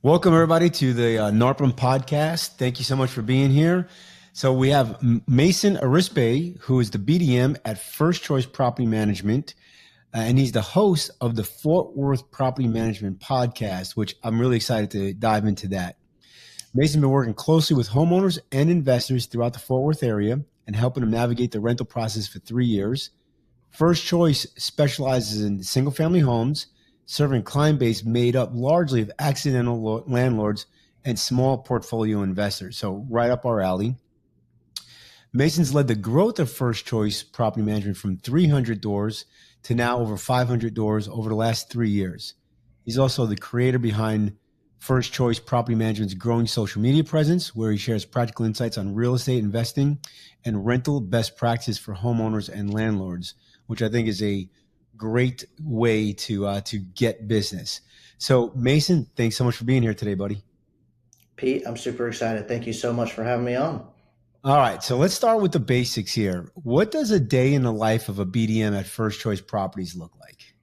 Welcome, everybody, to the NARPM podcast. Thank you so much for being here. So we have Mason Arispe, who is the BDM at First Choice Property Management, and he's the host of the Fort Worth Property Management podcast, which I'm really excited to dive into that. Mason's been working closely with homeowners and investors throughout the Fort Worth area and helping them navigate the rental process for 3 years. First Choice specializes in single-family homes, serving client base made up largely of accidental landlords and small portfolio investors. So right up our alley. Mason's led the growth of First Choice Property Management from 300 doors to now over 500 doors over the last 3 years. He's also the creator behind First Choice Property Management's growing social media presence, where he shares practical insights on real estate investing and rental best practices for homeowners and landlords, which I think is a great way to get business. So Mason, thanks so much for being here today, buddy. Pete, I'm super excited. Thank you so much for having me on. All right, so let's start with the basics here. What does a day in the life of a BDM at First Choice Properties look like?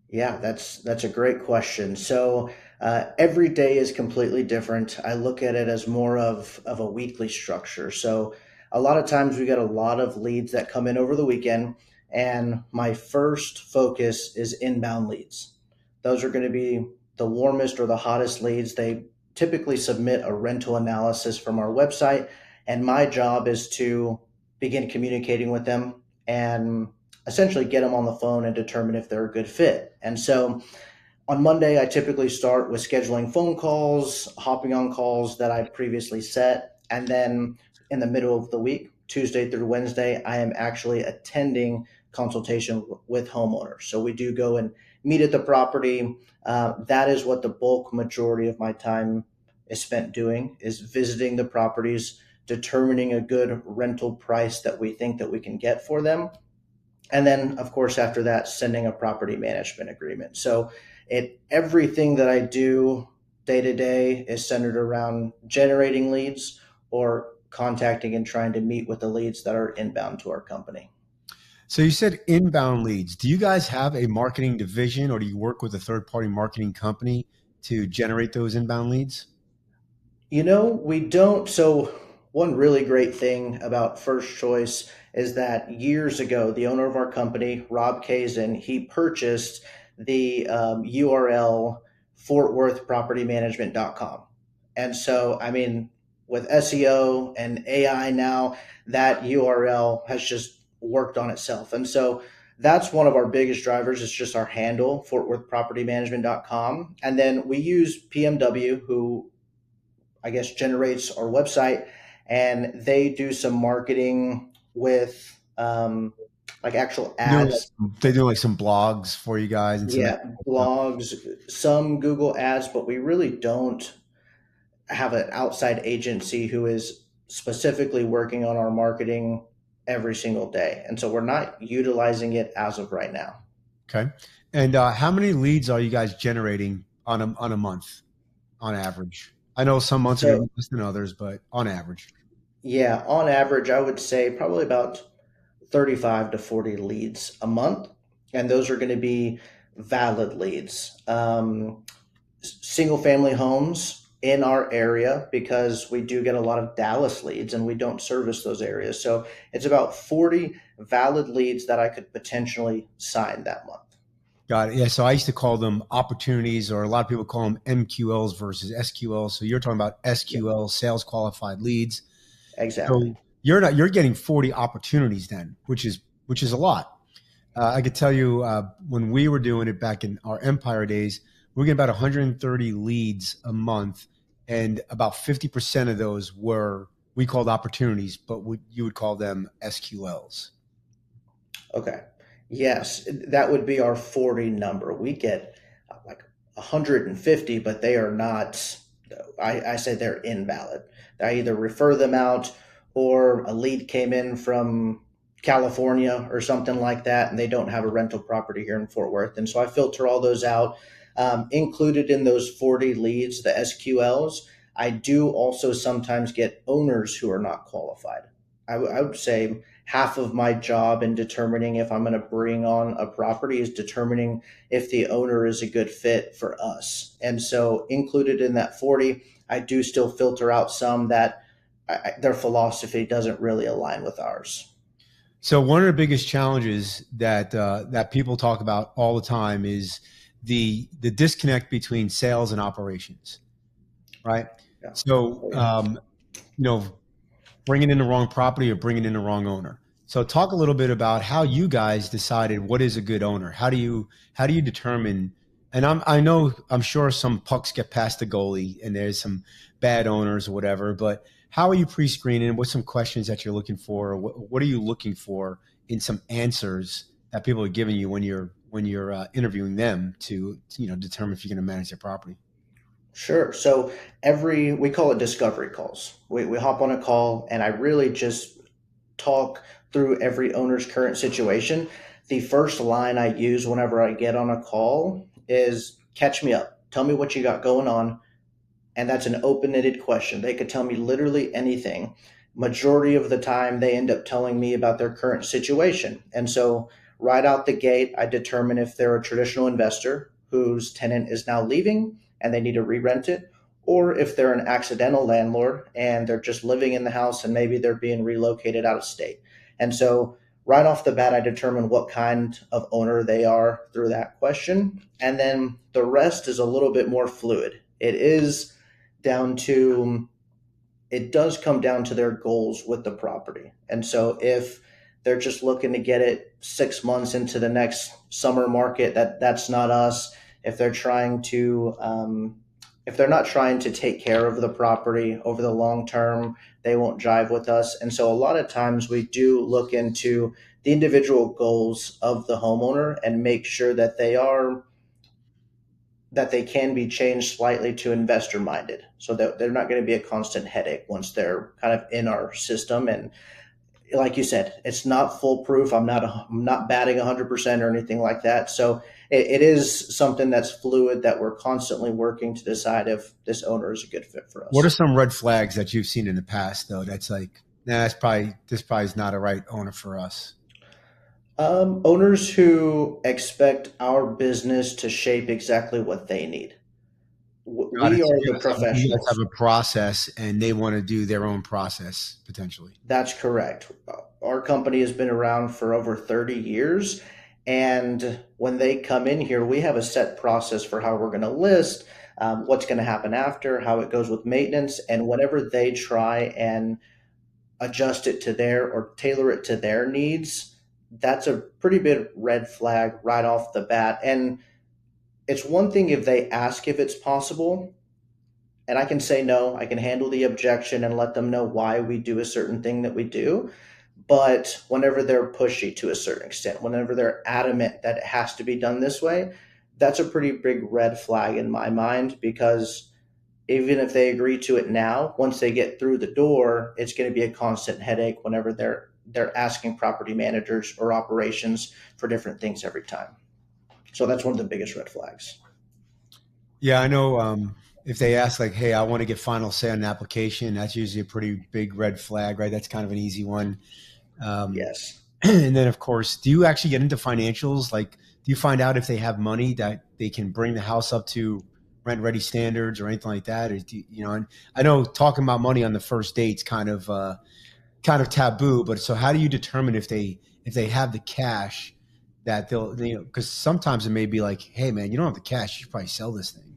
Yeah, that's a great question. So every day is completely different. I look at it as more of a weekly structure. So a lot of times we get a lot of leads that come in over the weekend, and my first focus is inbound leads. Those are going to be the warmest or the hottest leads. They typically submit a rental analysis from our website, and my job is to begin communicating with them and essentially get them on the phone and determine if they're a good fit. And so on Monday, I typically start with scheduling phone calls, hopping on calls that I previously set. And then in the middle of the week, Tuesday through Wednesday, I am actually attending consultation with homeowners. So we do go and meet at the property. That is what the bulk majority of my time is spent doing, is visiting the properties, determining a good rental price that we think that we can get for them. And then, of course, after that, sending a property management agreement. So everything that I do day to day is centered around generating leads or contacting and trying to meet with the leads that are inbound to our company. So you said inbound leads. Do you guys have a marketing division, or do you work with a third-party marketing company to generate those inbound leads? We don't. So one really great thing about First Choice is that years ago, the owner of our company, Rob Kazin, he purchased the URL fortworthpropertymanagement.com. And so, I mean, with SEO and AI now, that URL has just worked on itself. And so that's one of our biggest drivers. It's just our handle, fortworthpropertymanagement.com. And then we use PMW, who I guess generates our website, and they do some marketing with like actual ads. They do like some blogs for you guys and Yeah, blogs, some Google ads, but we really don't have an outside agency who is specifically working on our marketing every single day. And so we're not utilizing it as of right now. Okay. And how many leads are you guys generating on a month on average? I know some months are going to be less than others, but on average. Yeah, on average, I would say probably about 35 to 40 leads a month. And those are going to be valid leads. Single family homes in our area, because we do get a lot of Dallas leads and we don't service those areas. So it's about 40 valid leads that I could potentially sign that month. Got it. Yeah. So I used to call them opportunities, or a lot of people call them MQLs versus SQLs. So you're talking about SQL, sales qualified leads. Exactly. So you're getting 40 opportunities then, which is a lot. I could tell you when we were doing it back in our Empire days, we were getting about 130 leads a month, and about 50% of those we called opportunities, but you would call them SQLs. Okay. Yes, that would be our 40 number. We get like 150, but they are not, I say they're invalid. I either refer them out, or a lead came in from California or something like that, and they don't have a rental property here in Fort Worth. And so I filter all those out. Included in those 40 leads, the SQLs, I do also sometimes get owners who are not qualified. I would say half of my job in determining if I'm going to bring on a property is determining if the owner is a good fit for us. And so, included in that 40, I do still filter out some that their philosophy doesn't really align with ours. So one of the biggest challenges that people talk about all the time is the disconnect between sales and operations, right? Yeah. So Oh, yeah. you know, bringing in the wrong property or bringing in the wrong owner. So talk a little bit about how you guys decided what is a good owner. How do you determine? And I know I'm sure some pucks get past the goalie and there's some bad owners or whatever, but how are you pre-screening? What's some questions that you're looking for? Or what are you looking for in some answers that people are giving you when you're interviewing them to determine if you're going to manage their property? Sure. So we call it discovery calls. We hop on a call and I really just talk through every owner's current situation. The first line I use whenever I get on a call is catch me up. Tell me what you got going on. And that's an open-ended question. They could tell me literally anything. Majority of the time, they end up telling me about their current situation. And so, right out the gate, I determine if they're a traditional investor whose tenant is now leaving and they need to re-rent it, or if they're an accidental landlord and they're just living in the house and maybe they're being relocated out of state. And so, right off the bat, I determine what kind of owner they are through that question. And then the rest is a little bit more fluid. Down to it does come down to their goals with the property. And so if they're just looking to get it 6 months into the next summer market, that's not us. If they're trying to if they're not trying to take care of the property over the long term, they won't jive with us. And so a lot of times we do look into the individual goals of the homeowner and make sure that they can be changed slightly to investor minded so that they're not going to be a constant headache once they're kind of in our system. And like you said, it's not foolproof. I'm not batting 100% or anything like that. So it is something that's fluid that we're constantly working to decide if this owner is a good fit for What are us. some red flags that you've seen in the past though? That's like, nah, this probably is not a right owner for us. Owners who expect our business to shape exactly what they need. Got it. We So are the you guys have professionals. a process and they want to do their own process potentially. That's correct. Our company has been around for over 30 years. And when they come in here, we have a set process for how we're going to list, what's going to happen after, how it goes with maintenance. And whenever they try and adjust it to their or tailor it to their needs, that's a pretty big red flag right off the bat. And it's one thing if they ask if it's possible, and I can say no, I can handle the objection and let them know why we do a certain thing that we do. But whenever they're pushy to a certain extent, whenever they're adamant that it has to be done this way, that's a pretty big red flag in my mind because even if they agree to it now, once they get through the door, it's going to be a constant headache whenever they're asking property managers or operations for different things every time. So that's one of the biggest red flags. Yeah, I know. If they ask like, "Hey, I want to get final say on an application," that's usually a pretty big red flag, right? That's kind of an easy one. Um, Yes. and then, of course, do you actually get into financials? Like, do you find out if they have money that they can bring the house up to rent ready standards or anything like that? Or and I know talking about money on the first date's kind of taboo, but so how do you determine if they have the cash that they'll because sometimes it may be like, hey man, you don't have the cash, you should probably sell this thing.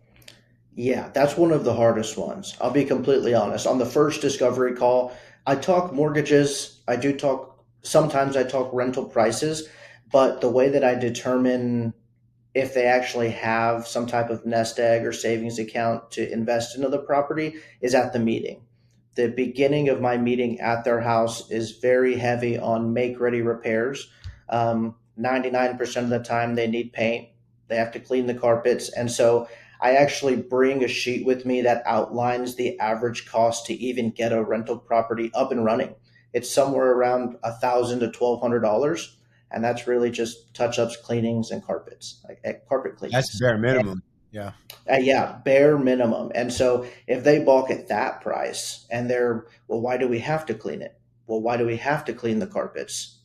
Yeah, that's one of the hardest ones. I'll be completely honest. On the first discovery call, I talk mortgages. Sometimes I talk rental prices, but the way that I determine if they actually have some type of nest egg or savings account to invest into the property is at the meeting. The beginning of my meeting at their house is very heavy on make ready repairs. 99% of the time, they need paint, they have to clean the carpets. And so I actually bring a sheet with me that outlines the average cost to even get a rental property up and running. It's somewhere around $1,000 to $1,200, and that's really just touch ups, cleanings, and carpets, like carpet That's cleanings. bare minimum. Yeah. Yeah, bare minimum. And so if they balk at that price and they're, well, why do we have to clean it? Well, why do we have to clean the carpets?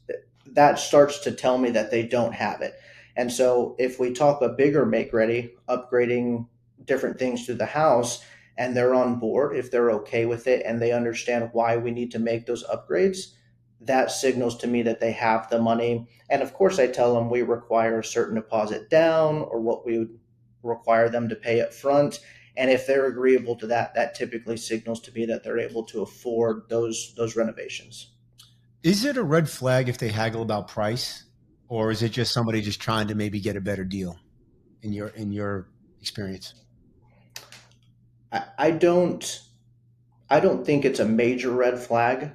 That starts to tell me that they don't have it. And so if we talk a bigger make ready, upgrading different things to the house, and they're on board, if they're okay with it and they understand why we need to make those upgrades, that signals to me that they have the money. And of course, I tell them we require a certain deposit down or what we would require them to pay up front. And if they're agreeable to that, that typically signals to me that they're able to afford those renovations. Is it a red flag if they haggle about price, or is it just somebody just trying to maybe get a better deal in your experience? I don't think it's a major red flag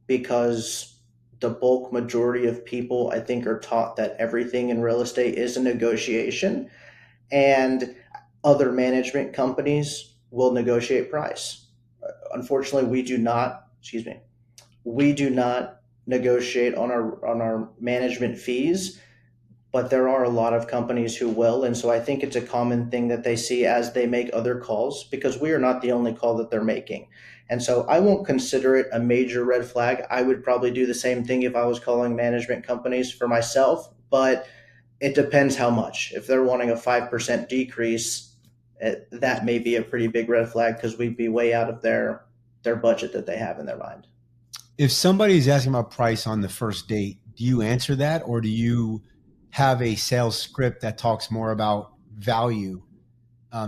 because the bulk majority of people I think are taught that everything in real estate is a negotiation, and other management companies will negotiate price. Unfortunately, we do not. Excuse me. We do not negotiate on our management fees, but there are a lot of companies who will. And so I think it's a common thing that they see as they make other calls because we are not the only call that they're making. And so I won't consider it a major red flag. I would probably do the same thing if I was calling management companies for myself, but it depends how much. If they're wanting a 5% decrease, that may be a pretty big red flag because we'd be way out of their budget that they have in their mind. If somebody's asking about price on the first date, do you answer that, or do you have a sales script that talks more about value,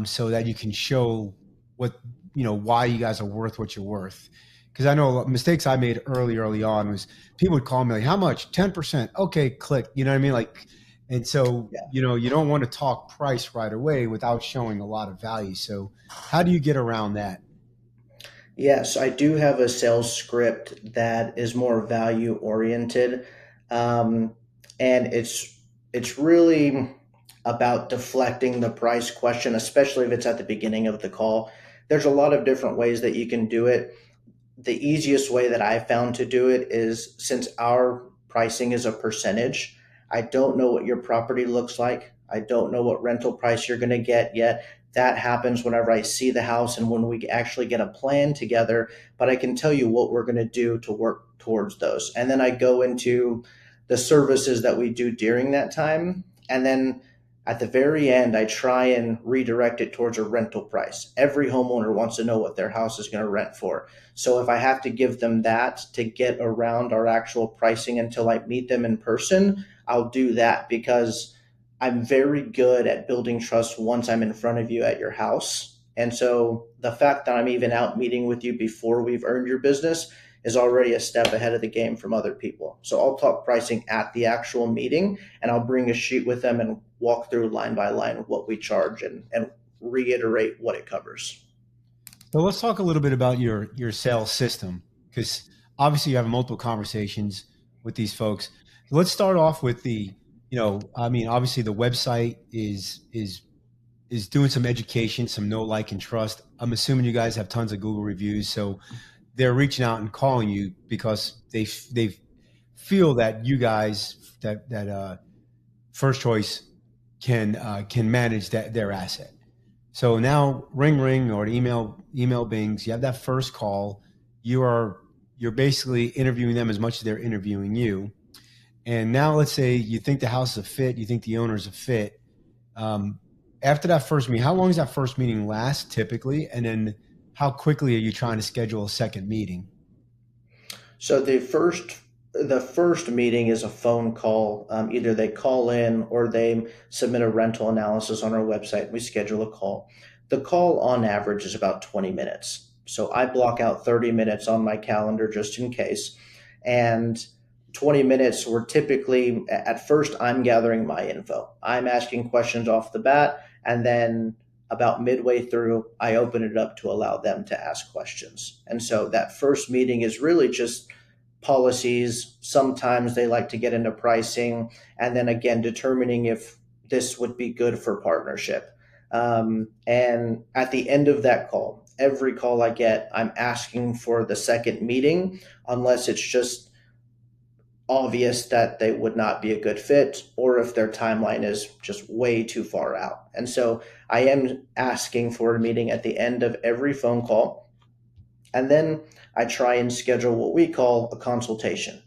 so that you can show what why you guys are worth what you're worth? Because I know mistakes I made early on was people would call me like, "How much? 10%? Okay, click." You know what I mean? Like, and so Yeah. you don't want to talk price right away without showing a lot of value. So how do you get around that? Yes, I do have a sales script that is more value oriented, um, and it's really about deflecting the price question, especially if it's at the beginning of the call. There's a lot of different ways that you can do it. The easiest way that I found to do it is since our pricing is a percentage, I don't know what your property looks like. I don't know what rental price you're going to get yet. That happens whenever I see the house and when we actually get a plan together, but I can tell you what we're going to do to work towards those. And then I go into the services that we do during that time. And then at the very end, I try and redirect it towards a rental price. Every homeowner wants to know what their house is going to rent for. So if I have to give them that to get around our actual pricing until I meet them in person, I'll do that because I'm very good at building trust once I'm in front of you at your house. And so the fact that I'm even out meeting with you before we've earned your business is already a step ahead of the game from other people. So I'll talk pricing at the actual meeting and I'll bring a sheet with them and walk through line by line what we charge and reiterate what it covers. So let's talk a little bit about your sales system, because obviously you have multiple conversations with these folks. So let's start off with I mean, obviously the website is doing some education, some know, like, and trust. I'm assuming you guys have tons of Google reviews, so they're reaching out and calling you because they feel that you guys that First Choice can manage their asset. So now ring ring or email bings. You have that first call. You're basically interviewing them as much as they're interviewing you. And now let's say you think the house is a fit. You think the owner is a fit. Um, After that first meeting, how long does that first meeting last typically? And then how quickly are you trying to schedule a second meeting? So the first meeting is a phone call. Either they call in or they submit a rental analysis on our website. We schedule a call. The call on average is about 20 minutes. So I block out 30 minutes on my calendar just in case. And 20 minutes, we're typically, at first, I'm gathering my info. I'm asking questions off the bat. And then about midway through, I open it up to allow them to ask questions. And so that first meeting is really just policies. Sometimes they like to get into pricing, and then again, determining if this would be good for partnership. And at the end of that call, every call I get, I'm asking for the second meeting, unless it's just obvious that they would not be a good fit or if their timeline is just way too far out. And so I am asking for a meeting at the end of every phone call. And then I try and schedule what we call a consultation.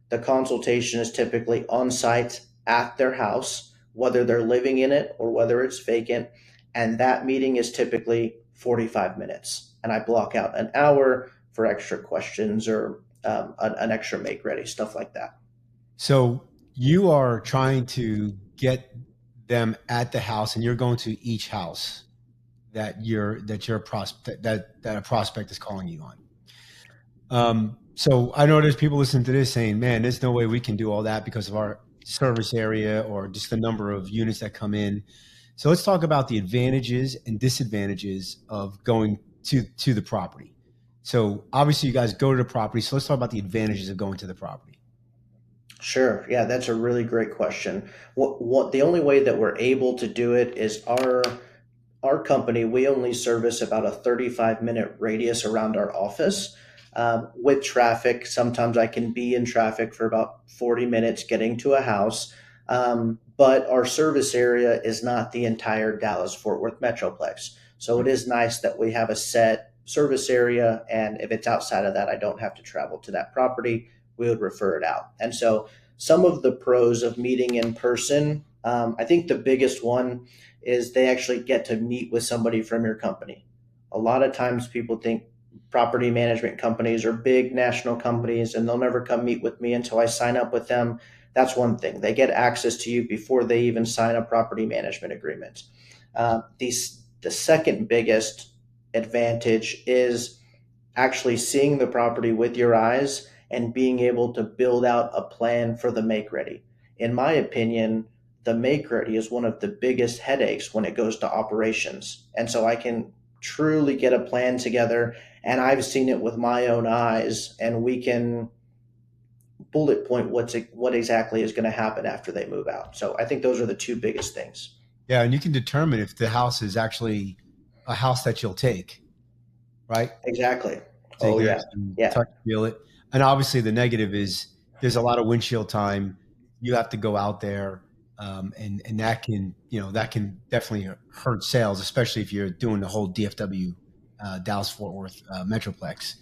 The consultation is typically on site at their house, whether they're living in it or whether it's vacant. And that meeting is typically 45 minutes. And I block out an hour for extra questions or an extra make ready, stuff like that. So you are trying to get them at the house, and you're going to each house that a prospect is calling you on. So I know there's people listening to this saying, "Man, there's no way we can do all that because of our service area or just the number of units that come in." So let's talk about the advantages and disadvantages of going to the property. So obviously, you guys go to the property. So let's talk about the advantages of going to the property. Sure. Yeah, that's a really great question. What the only way that we're able to do it is our company, we only service about a 35-minute radius around our office. With traffic, sometimes I can be in traffic for about 40 minutes getting to a house. But our service area is not the entire Dallas Fort Worth Metroplex. So it is nice that we have a set service area. And if it's outside of that, I don't have to travel to that property. We would refer it out. And so some of the pros of meeting in person, I think the biggest one is they actually get to meet with somebody from your company. A lot of times people think property management companies are big national companies and they'll never come meet with me until I sign up with them. That's one thing. They get access to you before they even sign a property management agreement. The second biggest advantage is actually seeing the property with your eyes and being able to build out a plan for the make ready. In my opinion, the make ready is one of the biggest headaches when it goes to operations. And so I can truly get a plan together, and I've seen it with my own eyes, and we can bullet point what exactly is going to happen after they move out. So I think those are the two biggest things. Yeah, and you can determine if the house is actually a house that you'll take, right? Exactly. So you Oh can yeah. actually Yeah. touch, feel it. And obviously, the negative is there's a lot of windshield time. You have to go out there, and that can that can definitely hurt sales, especially if you're doing the whole DFW, Dallas Fort Worth Metroplex.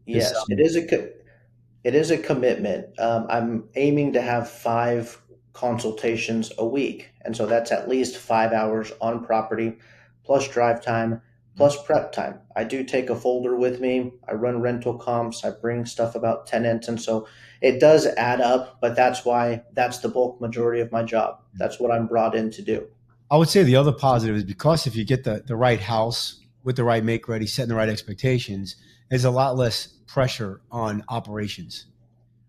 Because Yes, it is a commitment. I'm aiming to have 5 consultations a week. And so that's at least 5 hours on property, plus drive time, plus prep time. I do take a folder with me. I run rental comps. I bring stuff about tenants. And so it does add up, but that's the bulk majority of my job. That's what I'm brought in to do. I would say the other positive is because if you get the right house with the right make ready, setting the right expectations, there's a lot less pressure on operations,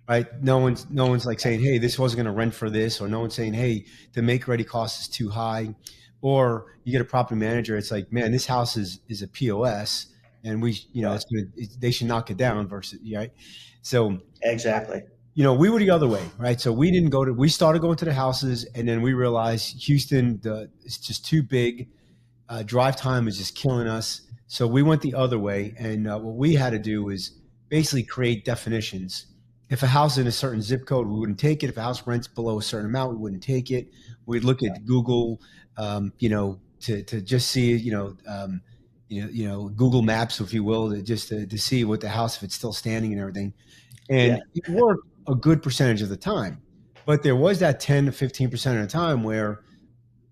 right? No one's like saying, "Hey, this wasn't going to rent for this," or no one's saying, "Hey, the make ready cost is too high," or you get a property manager, it's like, "Man, this house is a POS, and Right. they should knock it down," versus right. So Exactly. we were the other way, right? So we started going to the houses, and then we realized Houston, it's just too big. Drive time is just killing us. So we went the other way, and what we had to do was basically create definitions. If a house is in a certain zip code, we wouldn't take it. If a house rents below a certain amount, we wouldn't take it. We'd look at Google, to just see, Google Maps, if you will, to see what the house, if it's still standing and everything. Yeah. And it worked a good percentage of the time, but there was that 10 to 15% of the time where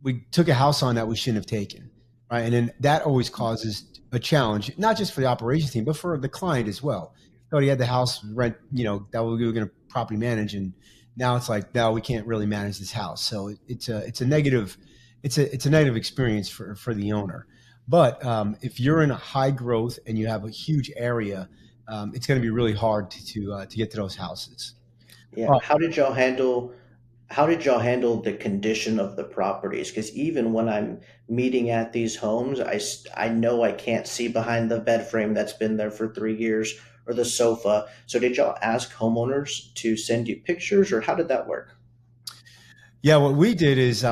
we took a house on that we shouldn't have taken, right? And then that always causes a challenge, not just for the operations team, but for the client as well. So he had the house rent, that we were going to property manage, and now it's like, no, we can't really manage this house. So it's a negative, it's a negative experience for the owner. But if you're in a high growth and you have a huge area, it's going to be really hard to get to those houses. Yeah. All How did y'all handle the condition of the properties? Because even when I'm meeting at these homes, I know I can't see behind the bed frame that's been there for 3 years or the sofa. So did y'all ask homeowners to send you pictures, or how did that work? Yeah, what we did is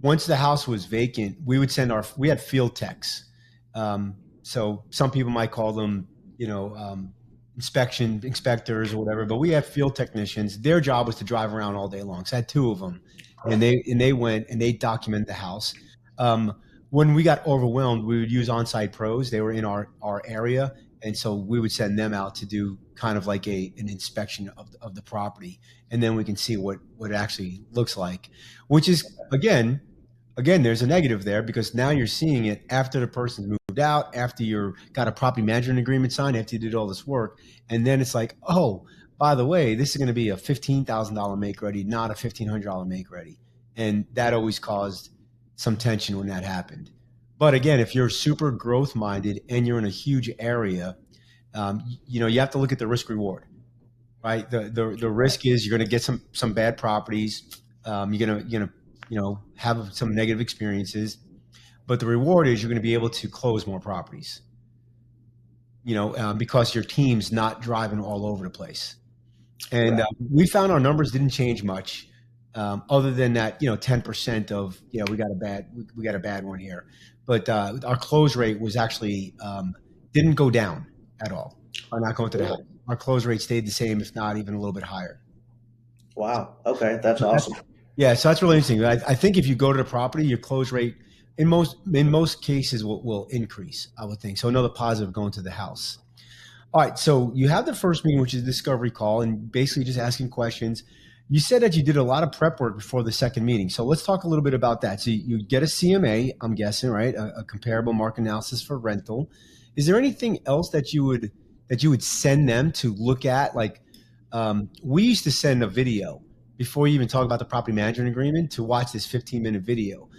once the house was vacant, we had field techs. So some people might call them, inspectors or whatever, but we had field technicians. Their job was to drive around all day long. So I had two of them, and they went and they documented the house. When we got overwhelmed, we would use on-site pros. They were in our area, And so we would send them out to do kind of like an inspection of the property, and then we can see what it actually looks like, which is again, there's a negative there because now you're seeing it after the person's moved out, after you're got a property management agreement signed, after you did all this work, and then it's like, oh, by the way, this is going to be a $15,000 make ready, not a $1,500 make ready, and that always caused some tension when that happened. But again, if you're super growth minded and you're in a huge area, you have to look at the risk reward, right? The risk is you're going to get some bad properties. You're going to have some negative experiences, but the reward is you're going to be able to close more properties. Because your team's not driving all over the place. And Right. we found our numbers didn't change much, other than that 10% of we got a bad one here, but our close rate was actually didn't go down at all. By not going to the house, Really? our close rate stayed the same, if not even a little bit higher. Wow. Okay, that's So awesome. yeah, so that's really interesting. I think if you go to the property, your close rate in most cases will increase, I would think. So another positive going to the house. All right, so you have the first meeting, which is discovery call, and basically just asking questions. You said that you did a lot of prep work before the second meeting, so let's talk a little bit about that. So you get a CMA, I'm guessing, right? A comparable market analysis for rental. Is there anything else that you would send them to look at? Like, we used to send a video before you even talk about the property management agreement to watch this 15-minute video,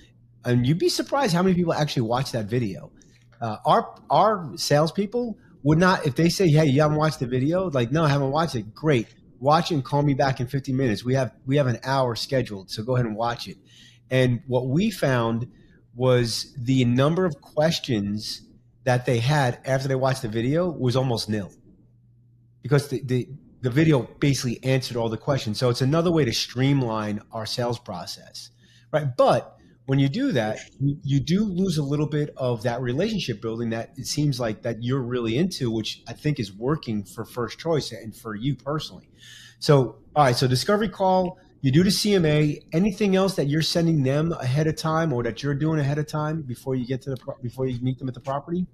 and you'd be surprised how many people actually watch that video. Our salespeople would not, if they say, "Hey, you haven't watched the video," like, "No, I haven't watched it." Great, watch it and call me back in 15 minutes. We have an hour scheduled, so go ahead and watch it. And what we found was the number of questions that they had after they watched the video was almost nil, because the video basically answered all the questions. So it's another way to streamline our sales process, right? But when you do that, you do lose a little bit of that relationship building that it seems like that you're really into, which I think is working for First Choice and for you personally. So, all right, so discovery call, you do the CMA. Anything else that you're sending them ahead of time or that you're doing ahead of time before you get to before you meet them at the property?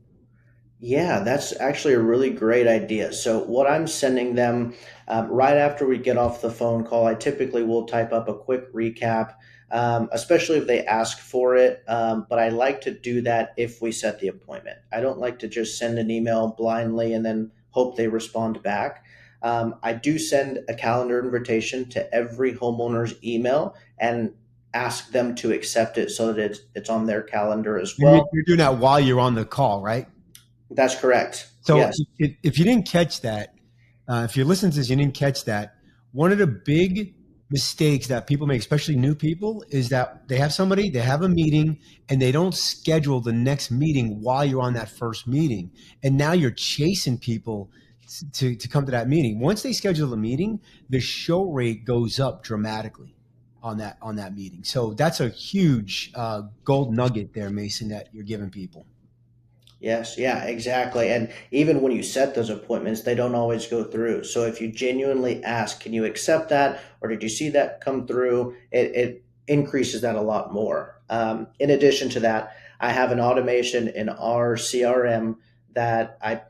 Yeah, that's actually a really great idea. So, what I'm sending them right after we get off the phone call, I typically will type up a quick recap, especially if they ask for it. But I like to do that if we set the appointment. I don't like to just send an email blindly and then hope they respond back. I do send a calendar invitation to every homeowner's email and ask them to accept it so that it's on their calendar as And well. you're doing that while you're on the call, right? That's correct. So Yes. if you didn't catch that, if you're listening to this, you didn't catch that. One of the big mistakes that people make, especially new people, is that they have a meeting, and they don't schedule the next meeting while you're on that first meeting. And now you're chasing people to come to that meeting. Once they schedule the meeting, the show rate goes up dramatically on that meeting. So that's a huge gold nugget there, Mason, that you're giving people. Yes, yeah, exactly. And even when you set those appointments, they don't always go through. So if you genuinely ask, can you accept that? Or did you see that come through? It increases that a lot more. In addition to that, I have an automation in our CRM that I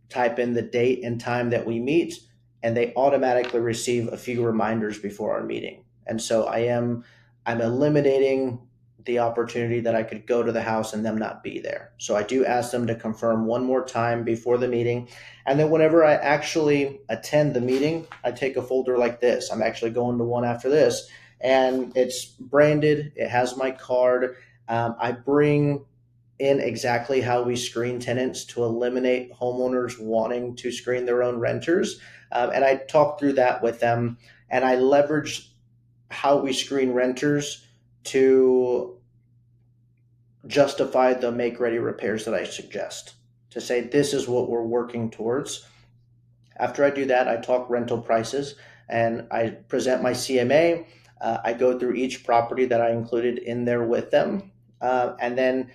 type in the date and time that we meet, and they automatically receive a few reminders before our meeting. And so I'm eliminating the opportunity that I could go to the house and them not be there. So I do ask them to confirm one more time before the meeting. And then whenever I actually attend the meeting, I take a folder like this. I'm actually going to one after this, and it's branded. It has my card. I bring in exactly how we screen tenants to eliminate homeowners wanting to screen their own renters. And I talk through that with them, and I leverage how we screen renters to justify the make ready repairs that I suggest, to say this is what we're working towards. After I do that, I talk rental prices and I present my CMA. I go through each property that I included in there with them. And then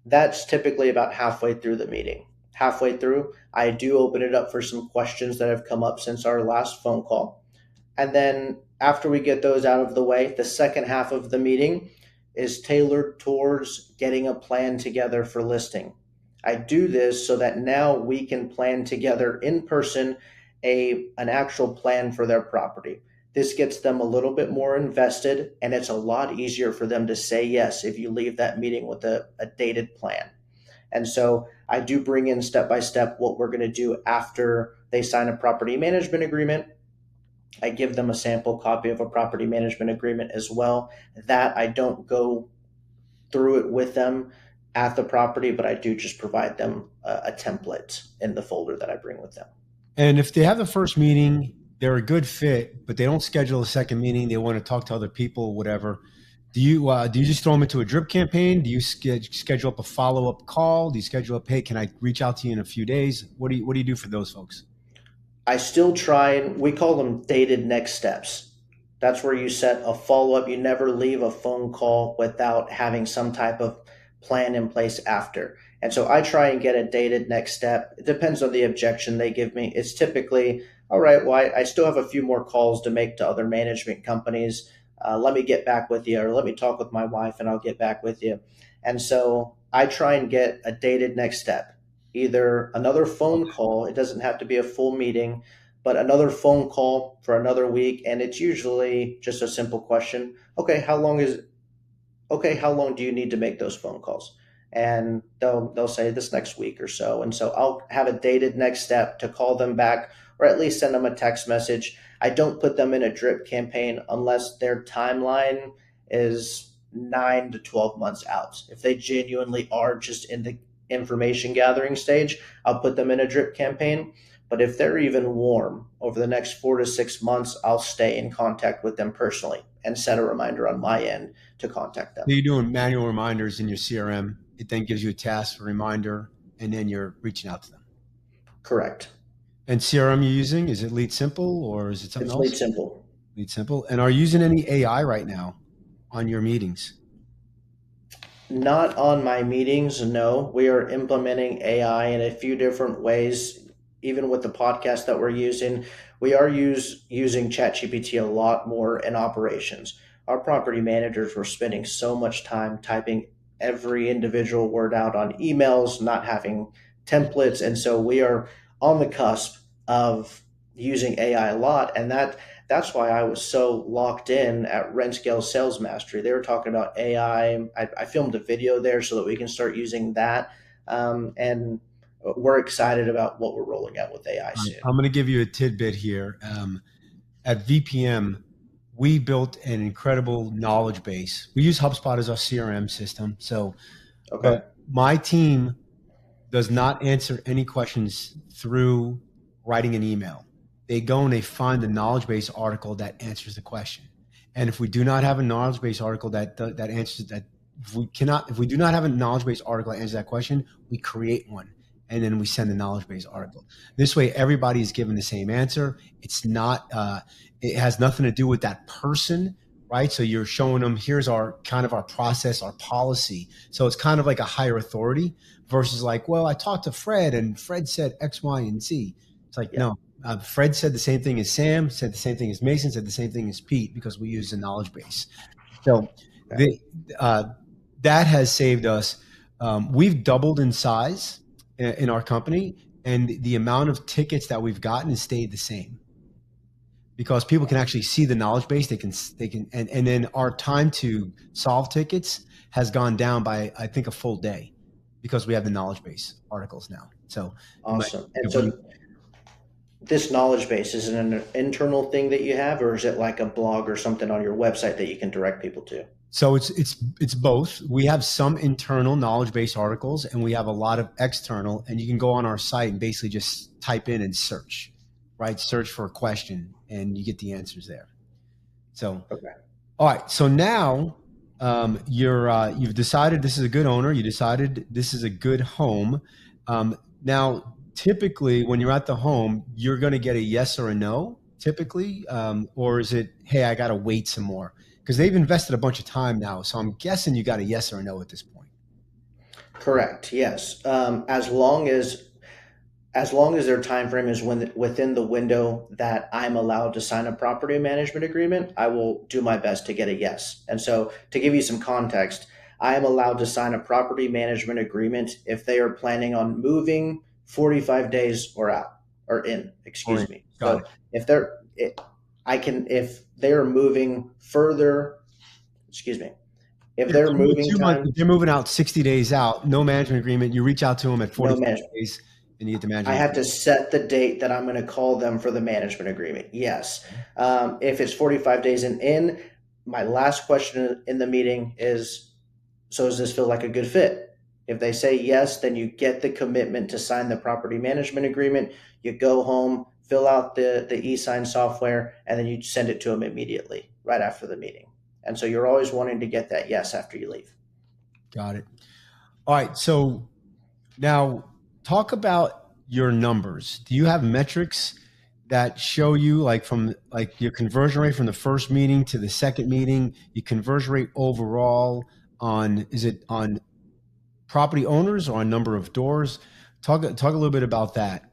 that's typically about halfway through the meeting. Halfway through, I do open it up for some questions that have come up since our last phone call. And then after we get those out of the way, the second half of the meeting is tailored towards getting a plan together for listing. I do this so that now we can plan together in person an actual plan for their property. This gets them a little bit more invested, and it's a lot easier for them to say yes if you leave that meeting with a dated plan. And so I do bring in step by step what we're going to do after they sign a property management agreement. I give them a sample copy of a property management agreement as well. That I don't go through it with them at the property, but I do just provide them a template in the folder that I bring with them. And if they have the first meeting, they're a good fit, but they don't schedule a second meeting, they want to talk to other people, whatever. Do you just throw them into a drip campaign? Do you schedule up a follow up call? Do you schedule up, hey, can I reach out to you in a few days? What do you do for those folks? I still try, and we call them dated next steps. That's where you set a follow up. You never leave a phone call without having some type of plan in place after. And so I try and get a dated next step. It depends on the objection they give me. It's typically, all right, well, I still have a few more calls to make to other management companies. Let me get back with you, or let me talk with my wife and I'll get back with you. And so I try and get a dated next step, either another phone call. It doesn't have to be a full meeting, but another phone call for another week. And it's usually just a simple question. Okay, how long do you need to make those phone calls? And they'll say this next week or so. And so I'll have a dated next step to call them back, or at least send them a text message. I don't put them in a drip campaign unless their timeline is 9 to 12 months out. If they genuinely are just in the information gathering stage, I'll put them in a drip campaign. But if they're even warm over the next 4 to 6 months, I'll stay in contact with them personally and set a reminder on my end to contact them. So you're doing manual reminders in your CRM. It then gives you a task, a reminder, and then you're reaching out to them. Correct. And CRM you're using, is it Lead Simple or is it something It's else? Lead Simple. Lead Simple. And are you using any AI right now on your meetings? Not on my meetings, no. We are implementing AI in a few different ways. Even with the podcast that we're using, we are using ChatGPT a lot more in operations. Our property managers were spending so much time typing every individual word out on emails, not having templates. And so we are on the cusp of using AI a lot. And that's why I was so locked in at Rentscale Sales Mastery. They were talking about AI. I filmed a video there so that we can start using that. And we're excited about what we're rolling out with AI soon. I'm going to give you a tidbit here. At VPM, we built an incredible knowledge base. We use HubSpot as our CRM system. So, Okay. but my team does not answer any questions through writing an email. They go and they find the knowledge base article that answers the question. And if we do not have a knowledge base article that answers that, if we do not have a knowledge base article that answers that question, we create one. And then we send the knowledge base article. This way, everybody is given the same answer. It's not, it has nothing to do with that person, right? So you're showing them, here's our kind of our process, our policy. So it's kind of like a higher authority versus like, well, I talked to Fred and Fred said X, Y, and Z. It's like, no, Fred said the same thing as Sam, said the same thing as Mason, said the same thing as Pete, because we use the knowledge base. So that has saved us. We've doubled in size in our company, and the amount of tickets that we've gotten has stayed the same because people can actually see the knowledge base. They can, and then our time to solve tickets has gone down by, I think, a full day because we have the knowledge base articles now. So awesome. And so this knowledge base, is it an internal thing that you have, or is it like a blog or something on your website that you can direct people to? So it's both. We have some internal knowledge base articles and we have a lot of external, and you can go on our site and basically just type in and search, right? Search for a question and you get the answers there. So, okay. All right. So now you've decided this is a good owner. You decided this is a good home. Now, typically when you're at the home, you're going to get a yes or a no typically, or is it, hey, I got to wait some more? Because they've invested a bunch of time now. So I'm guessing you got a yes or a no at this point. Correct. Yes. As long as their time frame is within the window that I'm allowed to sign a property management agreement, I will do my best to get a yes. And so to give you some context, I am allowed to sign a property management agreement if they are planning on moving 45 days or out or in, All excuse right. me. Got it. So if they're, I can, if they're moving further, excuse me, if Yeah, they're so moving 2 months, time, if they're moving out 60 days out, no management agreement. You reach out to them at no 45 management. days and you get the I management have agreement. to set the date that I'm going to call them for the management agreement. Yes. If it's 45 days and in, my last question in the meeting is, so does this feel like a good fit? If they say yes, then you get the commitment to sign the property management agreement. You go home, fill out the e-sign software, and then you send it to them immediately right after the meeting. And so you're always wanting to get that yes after you leave. Got it. All right. So now talk about your numbers. Do you have metrics that show you like from like your conversion rate from the first meeting to the second meeting, your conversion rate overall on, is it on property owners or on number of doors? Talk a little bit about that.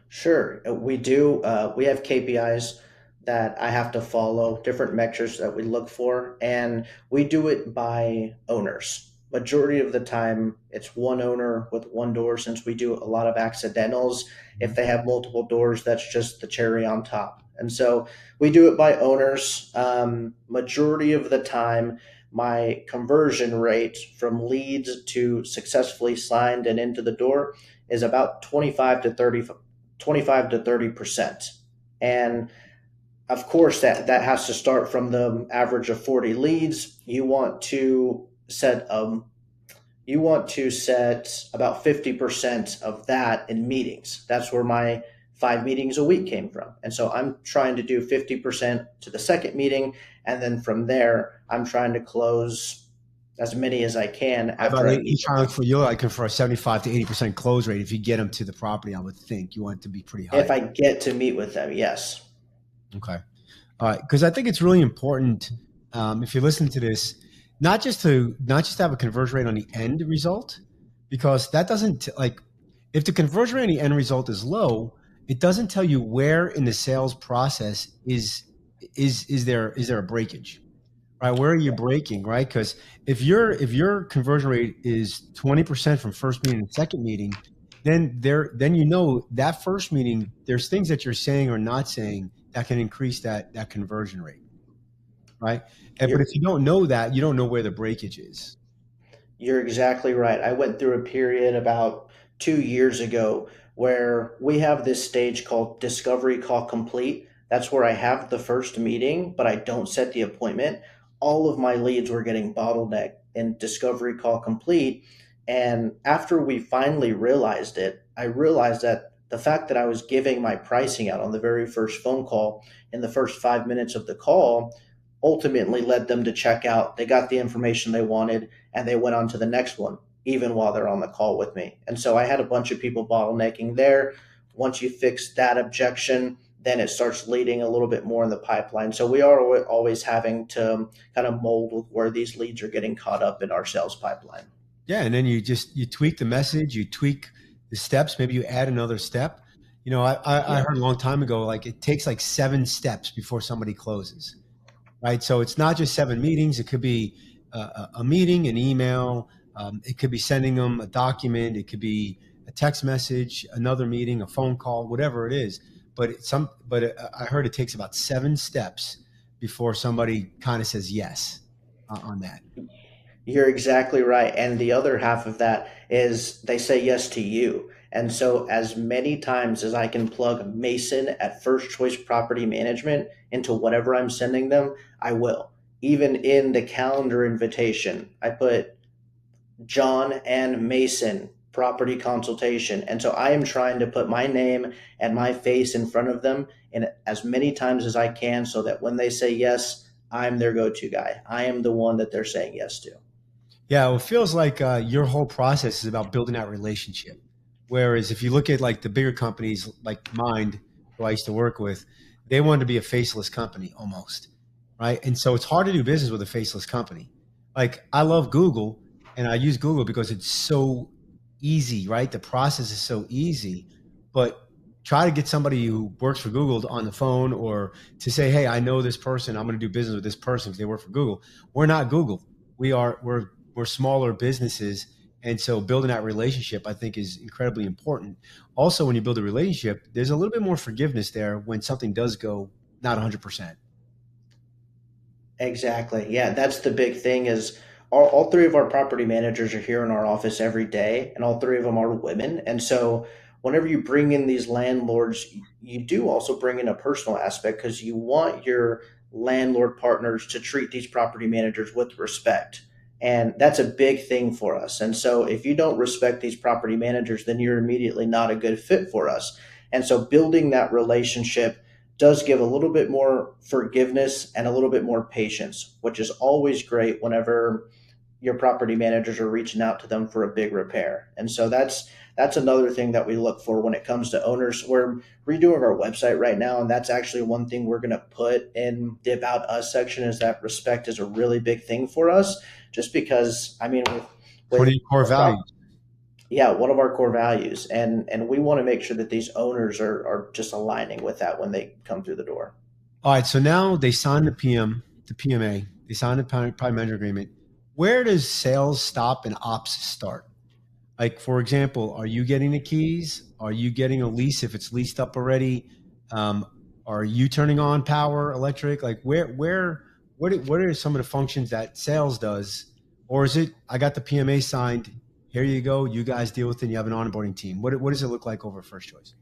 Sure, we do. We have KPIs that I have to follow, different metrics that we look for, and we do it by owners. Majority of the time, it's one owner with one door since we do a lot of accidentals. If Mhm. they have multiple doors, that's just the cherry on top. And so we do it by owners. Majority of the time, my conversion rate from leads to successfully signed and into the door is about 25 to 30%. And of course, that has to start from the average of 40 leads. You want to set about 50% of that in meetings. That's where my 5 meetings a week came from. And so I'm trying to do 50% to the second meeting. And then from there, I'm trying to close as many as I can About after I meet each with trying to look them. for you like for a 75 to 80% close rate. If you get them to the property, I would think you want it to be pretty high. If I get to meet with them, yes. Okay. All right, because I think it's really important if you listen to this, not just have a conversion rate on the end result, because that doesn't like if the conversion rate on the end result is low, it doesn't tell you where in the sales process is there a breakage, right? Where are you breaking, right? Because if your conversion rate is 20% from first meeting to second meeting, then you know that first meeting there's things that you're saying or not saying that can increase that conversion rate, right? But You're if you don't know that, you don't know where the breakage is. You're exactly right. I went through a period about 2 years ago where we have this stage called discovery call complete. That's where I have the first meeting, but I don't set the appointment. All of my leads were getting bottlenecked in discovery call complete. And after we finally realized it, I realized that the fact that I was giving my pricing out on the very first phone call in the first 5 minutes of the call ultimately led them to check out. They got the information they wanted and they went on to the next one, even while they're on the call with me. And so I had a bunch of people bottlenecking there. Once you fix that objection, then it starts leading a little bit more in the pipeline. So we are always having to kind of mold with where these leads are getting caught up in our sales pipeline. Yeah, and then you tweak the message, you tweak the steps, maybe you add another step. You know, I Yeah. heard a long time ago like it takes like 7 steps before somebody closes, right? So it's not just 7 meetings. It could be a meeting, an email. It could be sending them a document. It could be a text message, another meeting, a phone call, whatever it is. But I heard it takes about 7 steps before somebody kind of says yes on that. You're exactly right. And the other half of that is they say yes to you. And so, as many times as I can plug Mason at First Choice Property Management into whatever I'm sending them, I will. Even in the calendar invitation, I put John and Mason property consultation. And so I am trying to put my name and my face in front of them in as many times as I can so that when they say yes, I'm their go to guy. I am the one that they're saying yes to. Yeah, well, it feels like your whole process is about building that relationship. Whereas if you look at like the bigger companies like Mind, who I used to work with, they wanted to be a faceless company almost, right? And so it's hard to do business with a faceless company. Like I love Google and I use Google because it's so easy, right? The process is so easy. But try to get somebody who works for Google on the phone or to say, hey, I know this person. I'm going to do business with this person because they work for Google. We're not Google. We're we're smaller businesses. And so building that relationship, I think, is incredibly important. Also, when you build a relationship, there's a little bit more forgiveness there when something does go not 100%. Exactly. Yeah, that's the big thing is all three of our property managers are here in our office every day, and all three of them are women. And so whenever you bring in these landlords, you do also bring in a personal aspect because you want your landlord partners to treat these property managers with respect. And that's a big thing for us. And so if you don't respect these property managers, then you're immediately not a good fit for us. And so building that relationship does give a little bit more forgiveness and a little bit more patience, which is always great whenever your property managers are reaching out to them for a big repair. And so that's another thing that we look for when it comes to owners. We're redoing our website right now, and that's actually one thing we're going to put in the About Us section is that respect is a really big thing for us, just because, I mean, It's one of with your core values. yeah, one of our core values, and we want to make sure that these owners are just aligning with that when they come through the door. All right. So now they signed the PMA, they signed the prime manager agreement. Where does sales stop and ops start? Like, for example, are you getting the keys? Are you getting a lease if it's leased up already? Um, are you turning on power, electric? Like, what are some of the functions that sales does? Or is it, I got the PMA signed, here you go, you guys deal with it, and you have an onboarding team? What does it look like over First Choice?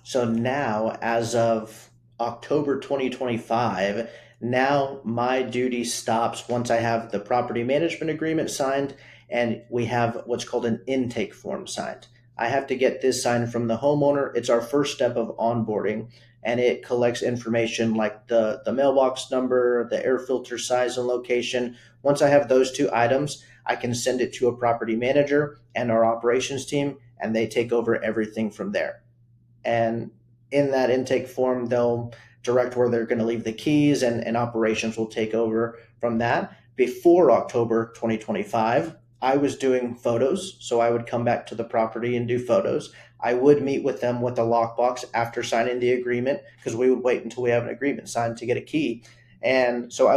So now, as of October 2025, now my duty stops once I have the property management agreement signed and we have what's called an intake form signed. I have to get this signed from the homeowner. It's our first step of onboarding, and it collects information like the mailbox number, the air filter size and location. Once I have those two items, I can send it to a property manager and our operations team, and they take over everything from there. And in that intake form, they'll direct where they're going to leave the keys, and operations will take over from that. Before October 2025, I was doing photos. So I would come back to the property and do photos. I would meet with them with a lockbox after signing the agreement because we would wait until we have an agreement signed to get a key. And so I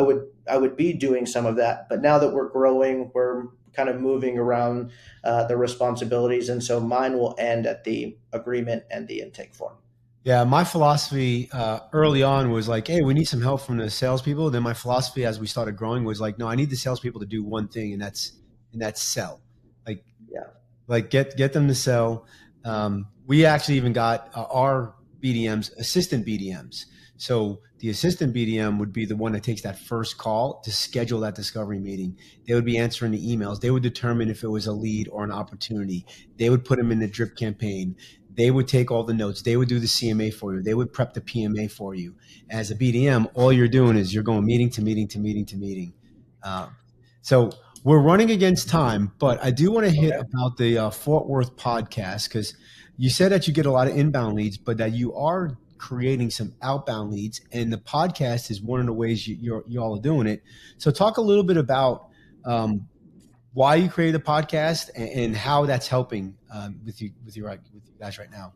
would be doing some of that. But now that we're growing, we're kind of moving around the responsibilities, and so mine will end at the agreement and the intake form. Yeah, my philosophy early on was like, hey, we need some help from the salespeople. Then my philosophy as we started growing was like, no, I need the salespeople to do one thing, and that's sell. Like Yeah. get them to sell. We actually even got our BDMs, assistant BDMs. So the assistant BDM would be the one that takes that first call to schedule that discovery meeting. They would be answering the emails. They would determine if it was a lead or an opportunity. They would put them in the drip campaign. They would take all the notes. They would do the CMA for you. They would prep the PMA for you. As a BDM, all you're doing is you're going meeting to meeting to meeting to meeting. So we're running against time, but I do want to hit Okay. about the Fort Worth podcast because you said that you get a lot of inbound leads, but that you are creating some outbound leads, and the podcast is one of the ways you all are doing it. So talk a little bit about why you created a podcast and how that's helping with you guys right now.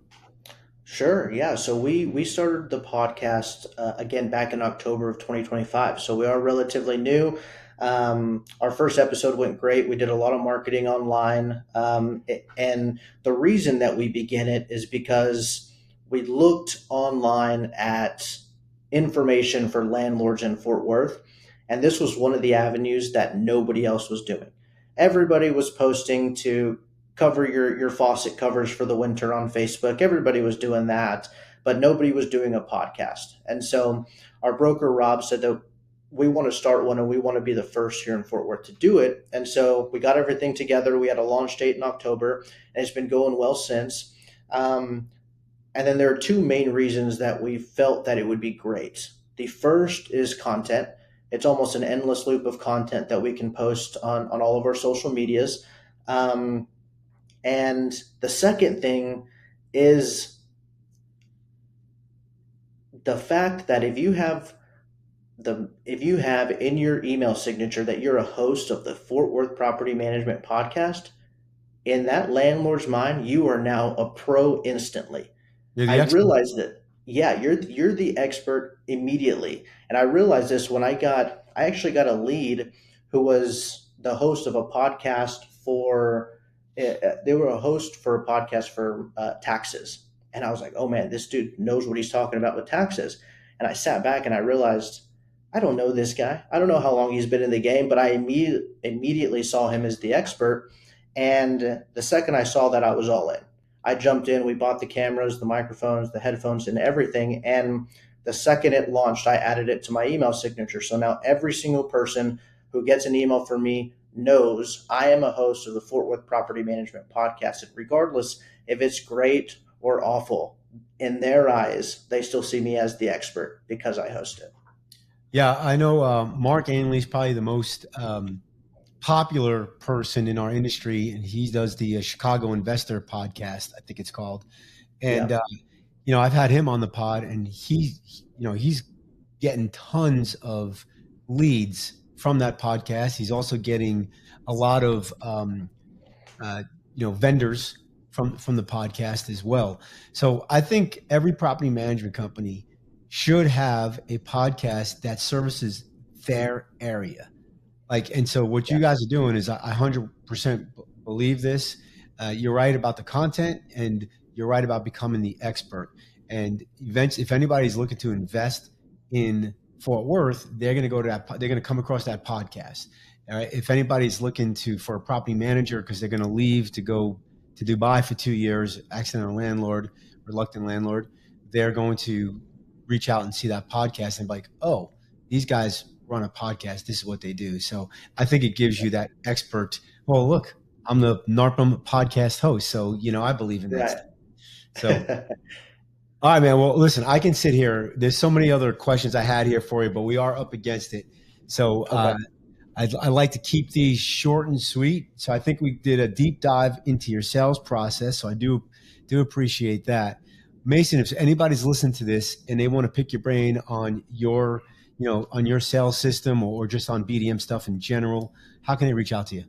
Sure. Yeah. So we started the podcast again back in October of 2025. So we are relatively new. Our first episode went great. We did a lot of marketing online, and the reason that we began it is because we looked online at information for landlords in Fort Worth, and this was one of the avenues that nobody else was doing. Everybody was posting to cover your faucet covers for the winter on Facebook. Everybody was doing that, but nobody was doing a podcast. And so our broker Rob said that we want to start one and we want to be the first here in Fort Worth to do it. And so we got everything together. We had a launch date in October, and it's been going well since. And then there are two main reasons that we felt that it would be great. The first is content. It's almost an endless loop of content that we can post on all of our social medias. Um, and the second thing is the fact that if you have in your email signature that you're a host of the Fort Worth Property Management Podcast, in that landlord's mind, you are now a pro instantly. You're I the expert. realized that, yeah, you're the expert immediately. And I realized this when I actually got a lead who was the host of a podcast for they were a host for a podcast for taxes. And I was like, oh man, this dude knows what he's talking about with taxes. And I sat back and I realized I don't know this guy. I don't know how long he's been in the game, but I immediately saw him as the expert. And the second I saw that, I was all in. I jumped in. We bought the cameras, the microphones, the headphones, and everything. And the second it launched, I added it to my email signature. So now every single person who gets an email from me knows I am a host of the Fort Worth Property Management Podcast. And regardless if it's great or awful, in their eyes, they still see me as the expert because I host it. Yeah, I know Mark Ainley is probably the most popular person in our industry, and he does the Chicago Investor podcast, I think it's called. And Yeah. I've had him on the pod, and he's getting tons of leads from that podcast. He's also getting a lot of vendors from the podcast as well. So I think every property management company should have a podcast that services their area. And so what you guys are doing is I 100% believe this. You're right about the content, and you're right about becoming the expert. And events, if anybody's looking to invest in Fort Worth, they're going to go to that. They're going to come across that podcast. All right. If anybody's looking for a property manager because they're going to leave to go to Dubai for 2 years, accidental landlord, reluctant landlord, they're going to reach out and see that podcast and be like, oh, these guys run a podcast. This is what they do. So I think it gives you that expert. Well, look, I'm the NARPM podcast host, so I believe in that Right. stuff. So, all right, man. Well, listen, I can sit here. There's so many other questions I had here for you, but we are up against it. So Okay. I like to keep these short and sweet. So I think we did a deep dive into your sales process. So I do appreciate that. Mason, if anybody's listening to this and they want to pick your brain on your sales system or just on BDM stuff in general, how can they reach out to you?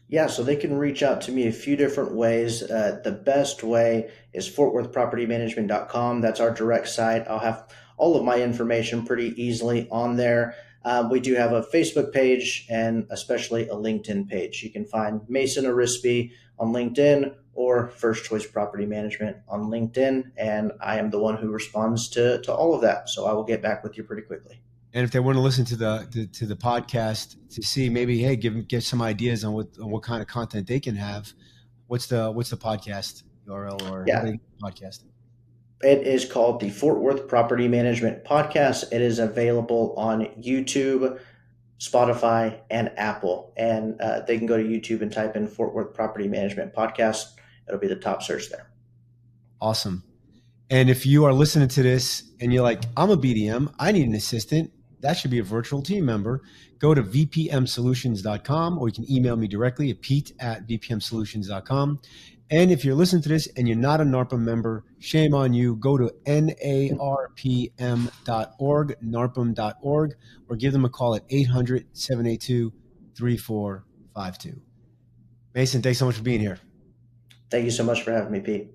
Yeah, so they can reach out to me a few different ways. The best way is fortworthpropertymanagement.com. That's our direct site. I'll have all of my information pretty easily on there. We do have a Facebook page and especially a LinkedIn page. You can find Mason Arispe on LinkedIn or First Choice Property Management on LinkedIn. And I am the one who responds to all of that. So I will get back with you pretty quickly. And if they want to listen to the podcast to see maybe, hey, get some ideas on what kind of content they can have, what's the podcast URL or how do Yeah, they podcast? it is called the Fort Worth Property Management Podcast. It is available on YouTube, Spotify, and Apple. And they can go to YouTube and type in Fort Worth Property Management Podcast. It'll be the top search there. Awesome. And if you are listening to this and you're like, I'm a BDM, I need an assistant, that should be a virtual team member, go to vpmsolutions.com, or you can email me directly at pete@vpmsolutions.com. And if you're listening to this and you're not a NARPM member, shame on you. Go to narpm.org, narpm.org, or give them a call at 800-782-3452. Mason, thanks so much for being here. Thank you so much for having me, Pete.